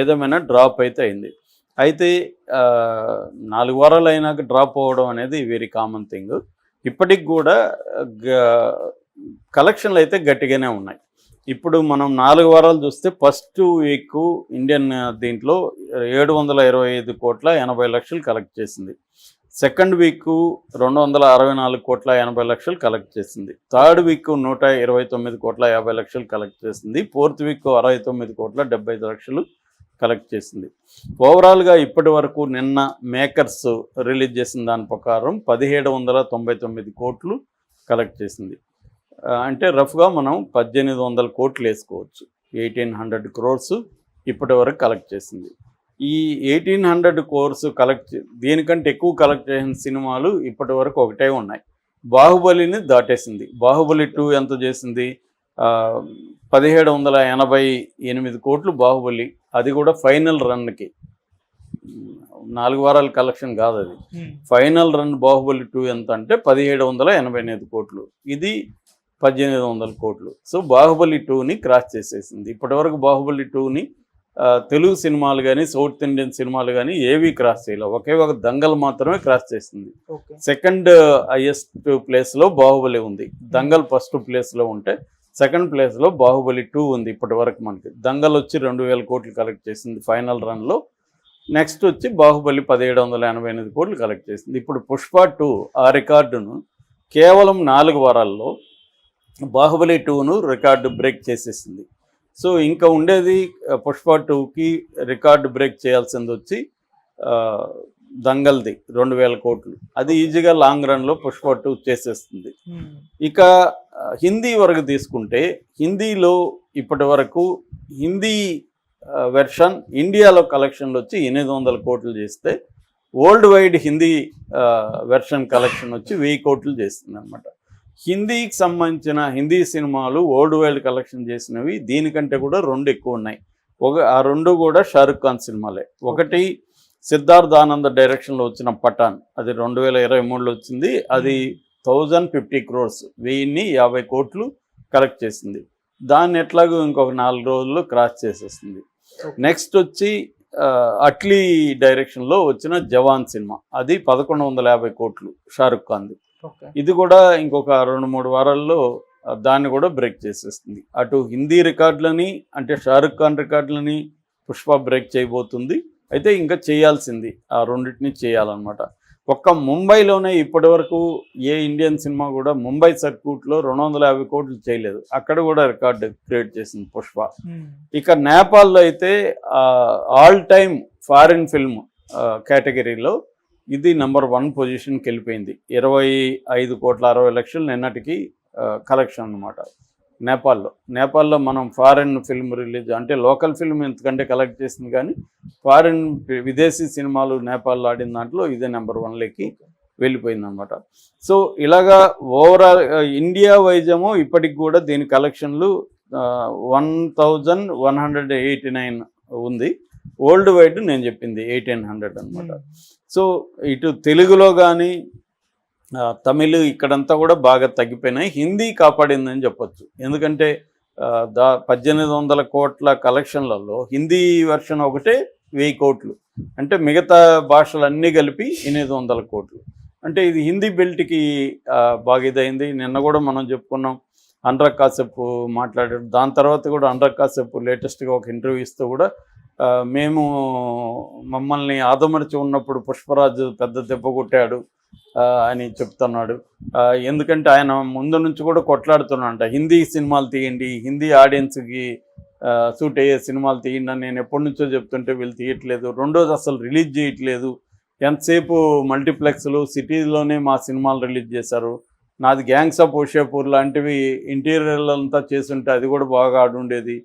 ఏదేమైనా డ్రాప్ అయితే అయింది. అయితే 4 వారాలు అయినాక డ్రాప్ అవ్వడం అనేది వెరీ కామన్ థింగ్. ఇప్పటికి కూడా గ కలెక్షన్లు అయితే గట్టిగానే ఉన్నాయి. ఇప్పుడు మనం 4 వారాలు చూస్తే ఫస్ట్ వీక్ ఇండియన్ దీంట్లో 725,80,00,000 కలెక్ట్ చేసింది. సెకండ్ వీక్ 264,80,00,000 కలెక్ట్ చేసింది. థర్డ్ వీక్ 129,50,00,000 కలెక్ట్ చేసింది. ఫోర్త్ వీక్ 69,75,00,000 కలెక్ట్ చేసింది. ఓవరాల్గా ఇప్పటి వరకు నిన్న మేకర్స్ రిలీజ్ చేసిన దాని ప్రకారం 1,799 కోట్లు కలెక్ట్ చేసింది. అంటే రఫ్గా మనం 1,800 కోట్లు వేసుకోవచ్చు. 1,800 crores ఇప్పటి వరకు కలెక్ట్ చేసింది. ఈ 1,800 crores దీనికంటే ఎక్కువ కలెక్ట్ చేసిన సినిమాలు ఇప్పటి వరకు ఒకటే ఉన్నాయి. బాహుబలిని దాటేసింది. బాహుబలి 2 ఎంత చేసింది? 1,788 కోట్లు బాహుబలి. అది కూడా ఫైనల్ రన్కి. 4 వారాల కలెక్షన్ కాదు అది. ఫైనల్ రన్ బాహుబలి 2 ఎంత అంటే 1,788 కోట్లు. ఇది 1,800 కోట్లు. సో బాహుబలి 2ని క్రాస్ చేసేసింది. ఇప్పటివరకు బాహుబలి 2ని తెలుగు సినిమాలు కానీ సౌత్ ఇండియన్ సినిమాలు కానీ ఏవీ క్రాస్ చేయలేవు. ఒకే ఒక దంగల్ మాత్రమే క్రాస్ చేసింది. సెకండ్ హైయెస్ట్ ప్లేస్లో బాహుబలి ఉంది. దంగల్ ఫస్ట్ ప్లేస్లో ఉంటే సెకండ్ ప్లేస్లో బాహుబలి 2 ఉంది ఇప్పటి వరకు మనకి. దంగల్ వచ్చి 2,000 కోట్లు కలెక్ట్ చేసింది ఫైనల్ రన్లో. నెక్స్ట్ వచ్చి బాహుబలి 1,788 కోట్లు కలెక్ట్ చేసింది. ఇప్పుడు పుష్ప 2 ఆ రికార్డును కేవలం 4 వారాల్లో బాహుబలి 2ను రికార్డు బ్రేక్ చేసేసింది. సో ఇంకా ఉండేది పుష్ప 2కి రికార్డు బ్రేక్ చేయాల్సింది వచ్చి దంగల్ది 2,000 కోట్లు. అది ఈజీగా లాంగ్ రన్లో పుష్ప 2 చేసేస్తుంది. ఇక హిందీ వరకు తీసుకుంటే హిందీలో ఇప్పటి వరకు హిందీ వెర్షన్ ఇండియాలో కలెక్షన్లు వచ్చి 800 కోట్లు చేస్తే world wide Hindi version collection వచ్చి 1000 కోట్లు చేస్తుంది అనమాట. హిందీకి సంబంధించిన హిందీ సినిమాలు వరల్డ్ వైడ్ కలెక్షన్ చేసినవి దీనికంటే కూడా 2 ఎక్కువ ఉన్నాయి. ఆ 2 కూడా షారుఖ్ ఖాన్ సినిమాలే. ఒకటి సిద్ధార్థ్ ఆనంద్ డైరెక్షన్లో వచ్చిన పఠాన్, అది 2023లో వచ్చింది. అది 1,050 crores 1,050 కోట్లు కలెక్ట్ చేసింది. దాన్ని ఎట్లాగో ఇంకొక 4 రోజుల్లో క్రాస్ చేసేస్తుంది. నెక్స్ట్ వచ్చి అట్లీ డైరెక్షన్లో వచ్చిన జవాన్ సినిమా, అది 1,150 కోట్లు షారుఖ్ ఖాన్ది. ఇది కూడా ఇంకొక 2-3 వారాల్లో దాన్ని కూడా బ్రేక్ చేసేస్తుంది. అటు హిందీ రికార్డులని అంటే షారుఖ్ ఖాన్ రికార్డులని పుష్ప బ్రేక్ చేయబోతుంది. అయితే ఇంకా చేయాల్సింది ఆ రెండింటిని చేయాలన్నమాట. ఒక్క ముంబైలోనే ఇప్పటి వరకు ఏ ఇండియన్ సినిమా కూడా ముంబై సర్క్యూట్లో 250 కోట్లు చేయలేదు. అక్కడ కూడా రికార్డు క్రియేట్ చేసింది పుష్ప. ఇక నేపాల్లో అయితే ఆల్ టైమ్ ఫారిన్ ఫిల్మ్ కేటగిరీలో ఇది నెంబర్ 1 పొజిషన్కి వెళ్ళిపోయింది. 25,60,00,000 నిన్నటికి కలెక్షన్ అనమాట నేపాల్లో. మనం ఫారిన్ ఫిల్మ్ రిలీజ్ అంటే లోకల్ ఫిల్మ్ ఎంతకంటే కలెక్ట్ చేసింది, కానీ ఫారిన్ విదేశీ సినిమాలు నేపాల్లో ఆడిన దాంట్లో ఇదే నెంబర్ 1లోకి వెళ్ళిపోయింది అనమాట. సో ఇలాగా ఓవరాల్ ఇండియా వైజేమో ఇప్పటికి కూడా దీని కలెక్షన్లు 1,189 ఉంది. వరల్డ్ వైడ్ నేను చెప్పింది 1,800 అనమాట. సో ఇటు తెలుగులో కానీ తమిళ్ ఇక్కడంతా కూడా బాగా తగ్గిపోయినాయి. హిందీ కాపాడిందని చెప్పొచ్చు. ఎందుకంటే 1,800 కోట్ల కలెక్షన్లలో హిందీ వెర్షన్ ఒకటే 1000 కోట్లు. అంటే మిగతా భాషలన్నీ కలిపి 800 కోట్లు. అంటే ఇది హిందీ బెల్ట్కి బాగా ఇదైంది. నిన్న కూడా మనం చెప్పుకున్నాం, అనురాగ్ కాశ్యప్ మాట్లాడాడు. దాని తర్వాత కూడా అనురాగ్ కాశ్యప్ లేటెస్ట్గా ఒక ఇంటర్వ్యూ ఇస్తూ కూడా మమ్మల్ని ఆదమరిచి ఉన్నప్పుడు పుష్పరాజు పెద్ద దెబ్బ కొట్టాడు అని చెప్తున్నాడు. ఎందుకంటే ఆయన ముందు నుంచి కూడా కొట్లాడుతున్నాడంట, హిందీ సినిమాలు తీయండి, హిందీ ఆడియన్స్కి సూట్ అయ్యే సినిమాలు తీయండి అని నేను ఎప్పటి నుంచో చెప్తుంటే వీళ్ళు తీయట్లేదు. రెండోది అసలు రిలీజ్ చేయట్లేదు. ఎంతసేపు మల్టీప్లెక్స్లు సిటీలోనే మా సినిమాలు రిలీజ్ చేశారు. నాది గ్యాంగ్స్ ఆఫ్ ఓషియాపూర్ లాంటివి ఇంటీరియర్ అంతా చేస్తుంటే అది కూడా బాగా ఆడుండేది.